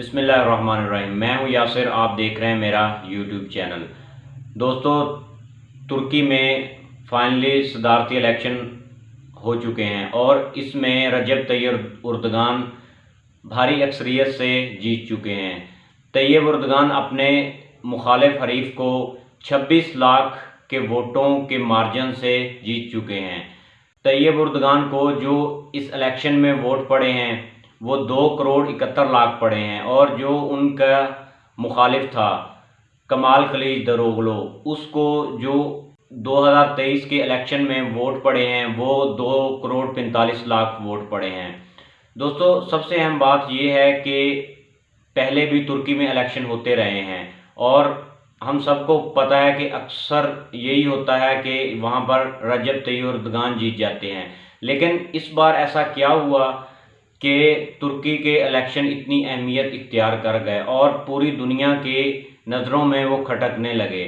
बिस्मिल्लाहिर्रहमानिर्रहीम। मैं हूं यासिर, आप देख रहे हैं मेरा यूट्यूब चैनल। दोस्तों, तुर्की में फाइनली सदारती इलेक्शन हो चुके हैं और इसमें रजब तैयब उर्दगान भारी अक्सरियत से जीत चुके हैं। तैयब उर्दगान अपने मुखालिफ हरीफ को 26 लाख के वोटों के मार्जिन से जीत चुके हैं। तैयब उर्दगान को जो इस इलेक्शन में वोट पड़े हैं वो 2 करोड़ 71 लाख पड़े हैं, और जो उनका मुखालिफ था कमाल खलीलदरोगलो, उसको जो 2023 के इलेक्शन में वोट पड़े हैं वो 2 करोड़ 45 लाख वोट पड़े हैं। दोस्तों, सबसे अहम बात यह है कि पहले भी तुर्की में इलेक्शन होते रहे हैं और हम सबको पता है कि अक्सर यही होता है कि वहाँ पर रजब तैयब उर्दगान जीत जाते हैं। लेकिन इस बार ऐसा क्या हुआ कि तुर्की के इलेक्शन इतनी अहमियत इख्तियार कर गए और पूरी दुनिया के नज़रों में वो खटकने लगे।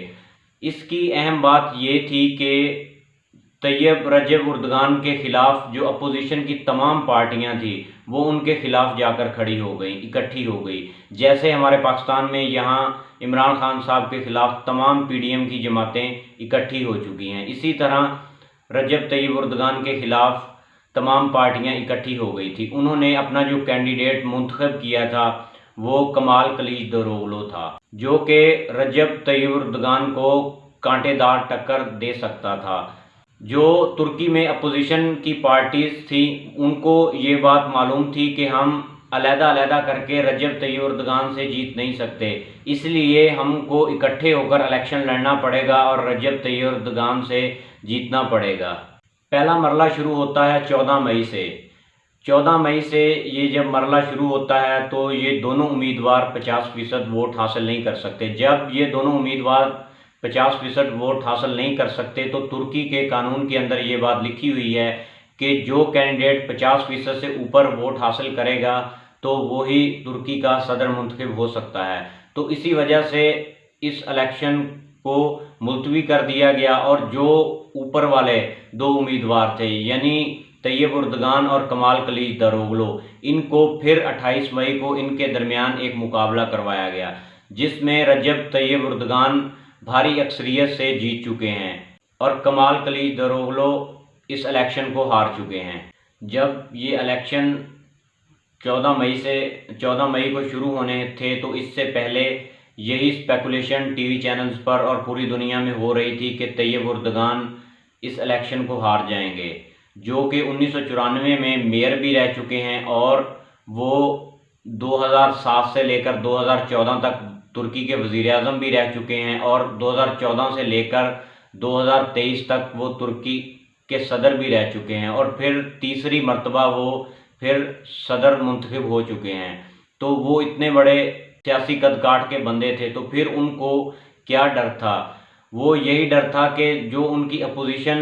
इसकी अहम बात ये थी कि तैयब रजब उर्दगान के ख़िलाफ़ जो अपोजिशन की तमाम पार्टियां थी वो उनके ख़िलाफ़ जाकर खड़ी हो गई, इकट्ठी हो गई। जैसे हमारे पाकिस्तान में यहाँ इमरान खान साहब के ख़िलाफ़ तमाम पीडीएम की जमातें इकट्ठी हो चुकी हैं, इसी तरह रजब तैयब उर्दगान के ख़िलाफ़ तमाम पार्टियां इकट्ठी हो गई थी। उन्होंने अपना जो कैंडिडेट मुंतखब किया था वो कमाल खलीलदरोगलो था, जो कि रजब तैयब उर्दगान को कांटेदार टक्कर दे सकता था। जो तुर्की में अपोजिशन की पार्टीज़ थी उनको ये बात मालूम थी कि हम अलग-अलग करके रजब तैयब उर्दगान से जीत नहीं सकते, इसलिए हमको इकट्ठे होकर इलेक्शन लड़ना पड़ेगा और रजब तैयब उर्दगान से जीतना पड़ेगा। पहला मरला शुरू होता है 14 मई से। 14 मई से ये जब मरला शुरू होता है तो ये दोनों उम्मीदवार 50% वोट हासिल नहीं कर सकते। जब ये दोनों उम्मीदवार 50% वोट हासिल नहीं कर सकते तो तुर्की के कानून के अंदर ये बात लिखी हुई है कि जो कैंडिडेट 50% से ऊपर वोट हासिल करेगा तो वही तुर्की का सदर मुंतखब हो सकता है। तो इसी वजह से इस इलेक्शन को मुलतवी कर दिया गया और जो ऊपर वाले दो उम्मीदवार थे यानी तैयब उर्दगान और कमाल खलीलदरोगलो, इनको फिर 28 मई को इनके दरमियान एक मुकाबला करवाया गया, जिसमें रजब तैयब उर्दगान भारी अक्सरियत से जीत चुके हैं और कमाल खलीलदरोगलो इस इलेक्शन को हार चुके हैं। जब ये इलेक्शन 14 मई को शुरू होने थे तो इससे पहले यही स्पेकुलेशन टीवी चैनल्स पर और पूरी दुनिया में हो रही थी कि तैयब उर्दगान इस इलेक्शन को हार जाएंगे, जो कि 1994 में मेयर भी रह चुके हैं और वो 2007 से लेकर 2014 तक तुर्की के वज़ीर-ए-आज़म भी रह चुके हैं और 2014 से लेकर 2023 तक वो तुर्की के सदर भी रह चुके हैं और फिर तीसरी मर्तबा वो फिर सदर मुंतखब हो चुके हैं। तो वो इतने बड़े सियासी कदकाठ के बंदे थे, तो फिर उनको क्या डर था? वो यही डर था कि जो उनकी अपोजिशन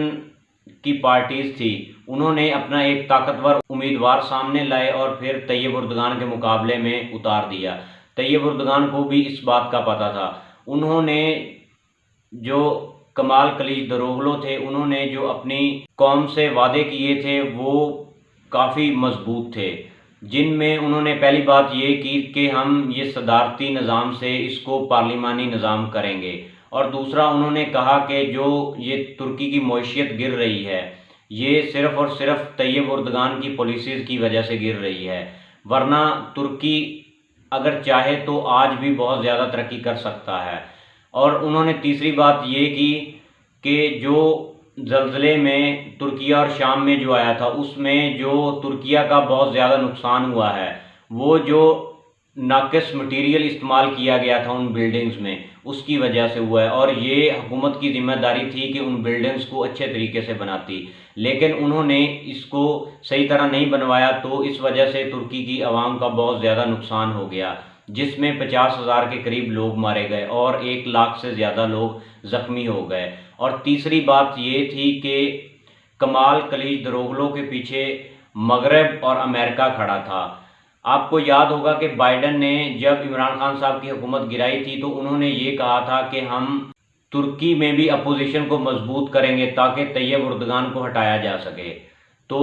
की पार्टीज़ थी उन्होंने अपना एक ताकतवर उम्मीदवार सामने लाए और फिर तैयब उर्दगान के मुकाबले में उतार दिया। तैयब उर्दगान को भी इस बात का पता था। उन्होंने जो कमाल खलीलदरोगलो थे उन्होंने जो अपनी कौम से वादे किए थे वो काफ़ी मजबूत थे, जिनमें उन्होंने पहली बात ये की कि हम ये सदारती निज़ाम से इसको पार्लिमानी निज़ाम करेंगे, और दूसरा उन्होंने कहा कि जो ये तुर्की की मईशत गिर रही है ये सिर्फ़ और सिर्फ तैयब उर्दगान की पॉलिसीज़ की वजह से गिर रही है, वरना तुर्की अगर चाहे तो आज भी बहुत ज़्यादा तरक्की कर सकता है। और उन्होंने तीसरी बात ये की कि जो ज़लज़ले में तुर्किया और शाम में जो आया था उसमें जो तुर्किया का बहुत ज़्यादा नुकसान हुआ है, वो जो नाक़िस मटीरियल इस्तेमाल किया गया था उन बिल्डिंग्स में उसकी वजह से हुआ है, और ये हुकूमत की ज़िम्मेदारी थी कि उन बिल्डिंग्स को अच्छे तरीके से बनाती, लेकिन उन्होंने इसको सही तरह नहीं बनवाया। तो इस वजह से तुर्की की आवाम का बहुत ज़्यादा नुकसान हो गया, जिसमें 50,000 के करीब लोग मारे गए और 1 लाख से ज़्यादा लोग ज़ख्मी हो गए। और तीसरी बात ये थी कि कमाल खलीलदरोगलो के पीछे मगरब और अमेरिका खड़ा था। आपको याद होगा कि बाइडन ने जब इमरान खान साहब की हुकूमत गिराई थी तो उन्होंने ये कहा था कि हम तुर्की में भी अपोजिशन को मजबूत करेंगे ताकि तैयब उर्दगान को हटाया जा सके। तो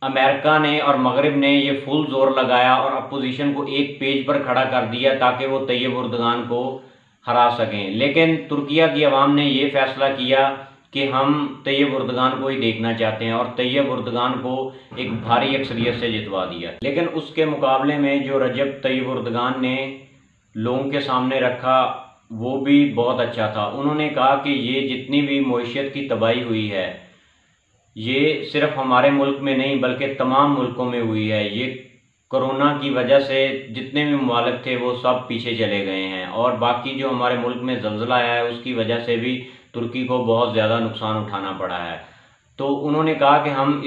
अमेरिका ने और मगरिब ने ये फुल जोर लगाया और अपोजिशन को एक पेज पर खड़ा कर दिया ताकि वो तैयब उर्दगान को हरा सकें। लेकिन तुर्किया की आवाम ने ये फैसला किया कि हम तैयब उर्दगान को ही देखना चाहते हैं और तैयब उर्दगान को एक भारी अक्सरियत से जितवा दिया। लेकिन उसके मुकाबले में जो रजब तैयब उर्दगान ने लोगों के सामने रखा वो भी बहुत अच्छा था। उन्होंने कहा कि ये जितनी भी मईशत की तबाही हुई है ये सिर्फ हमारे मुल्क में नहीं बल्कि तमाम मुल्कों में हुई है। ये कोरोना की वजह से जितने भी ममालिक थे वो सब पीछे चले गए हैं और बाकी जो हमारे मुल्क में ज़लज़ला आया है उसकी वजह से भी तुर्की को बहुत ज़्यादा नुकसान उठाना पड़ा है। तो उन्होंने कहा कि हम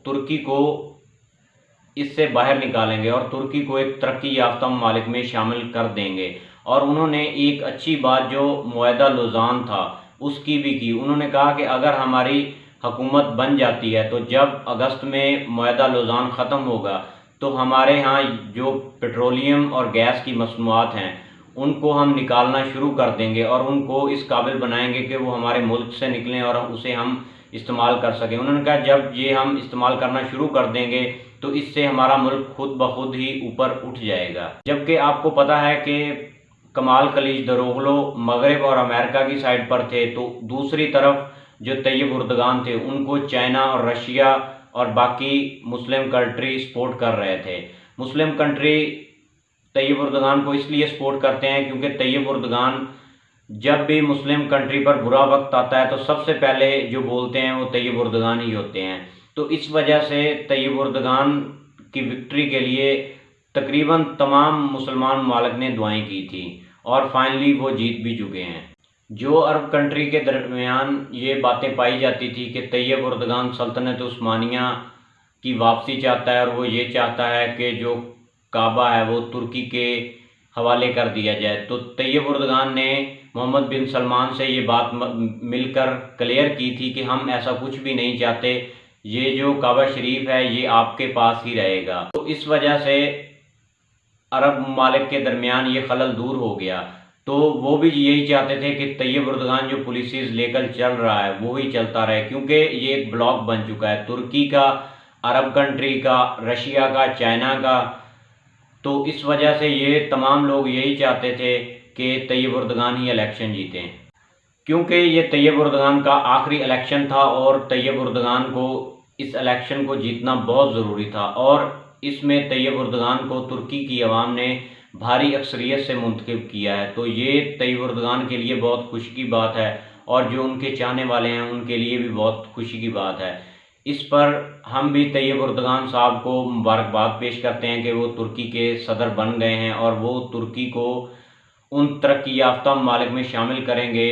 तुर्की को इससे बाहर निकालेंगे और तुर्की को एक तरक्की याफ्ता ममालिक में शामिल कर देंगे। और उन्होंने एक अच्छी बात जो मुआहदा लौज़ान था उसकी भी की। उन्होंने कहा कि अगर हमारी हुकूमत बन जाती है तो जब अगस्त में मुआहदा लौज़ान ख़त्म होगा तो हमारे यहाँ जो पेट्रोलियम और गैस की मसनूआत हैं उनको हम निकालना शुरू कर देंगे और उनको इस काबिल बनाएंगे कि वो हमारे मुल्क से निकलें और उसे हम इस्तेमाल कर सकें। उन्होंने कहा जब ये हम इस्तेमाल करना शुरू कर देंगे तो इससे हमारा मुल्क खुद ब खुद ही ऊपर उठ जाएगा। जबकि आपको पता है कि कमाल खलीज दरोगलो मगरिब और अमेरिका की साइड पर थे, तो दूसरी तरफ जो तैयब उर्दगान थे उनको चाइना और रशिया और बाकी मुस्लिम कंट्री सपोर्ट कर रहे थे। मुस्लिम कंट्री तैयब उर्दगान को इसलिए सपोर्ट करते हैं क्योंकि तैयब उर्दगान जब भी मुस्लिम कंट्री पर बुरा वक्त आता है तो सबसे पहले जो बोलते हैं वो तैयब उर्दगान ही होते हैं। तो इस वजह से तैयब उर्दगान की विक्ट्री के लिए तकरीबन तमाम मुसलमान ममालिक ने दुआएं की थी और फाइनली वो जीत भी चुके हैं। जो अरब कंट्री के दरमियान ये बातें पाई जाती थी कि तैयब उर्दगान सल्तनत उस्मानिया की वापसी चाहता है और वो ये चाहता है कि जो काबा है वो तुर्की के हवाले कर दिया जाए, तो तैयब उर्दगान ने मोहम्मद बिन सलमान से ये बात मिलकर क्लियर की थी कि हम ऐसा कुछ भी नहीं चाहते, ये जो काबा शरीफ है ये आपके पास ही रहेगा। तो इस वजह से अरब ममालिक के दरमियान ये खलल दूर हो गया। तो वो भी यही चाहते थे कि तैयब उर्दगान जो पॉलिसीज लेकर चल रहा है वो ही चलता रहे, क्योंकि ये एक ब्लॉक बन चुका है तुर्की का, अरब कंट्री का, रशिया का, चाइना का। तो इस वजह से ये तमाम लोग यही चाहते थे कि तैयब उर्दगान ही इलेक्शन जीतें, क्योंकि ये तैयब उर्दगान का आखिरी इलेक्शन था और तैयब उर्दगान को इस इलेक्शन को जीतना बहुत ज़रूरी था। और इसमें तैयब उर्दगान को तुर्की की आवाम ने भारी अक्सरियत से मुंतखब किया है। तो ये तैयब उर्दगान के लिए बहुत खुशी की बात है और जो उनके चाहने वाले हैं उनके लिए भी बहुत खुशी की बात है। इस पर हम भी तैयब उर्दगान साहब को मुबारकबाद पेश करते हैं कि वो तुर्की के सदर बन गए हैं और वो तुर्की को उन तरक्की याफ्ता ममालिक में शामिल करेंगे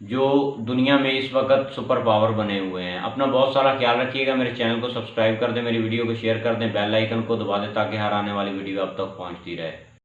जो दुनिया में इस वक्त सुपर पावर बने हुए हैं। अपना बहुत सारा ख्याल रखिएगा। मेरे चैनल को सब्सक्राइब कर दें, मेरी वीडियो को शेयर कर दें, बेल आइकन को दबा दें ताकि हर आने वाली वीडियो आप तक पहुंचती रहे।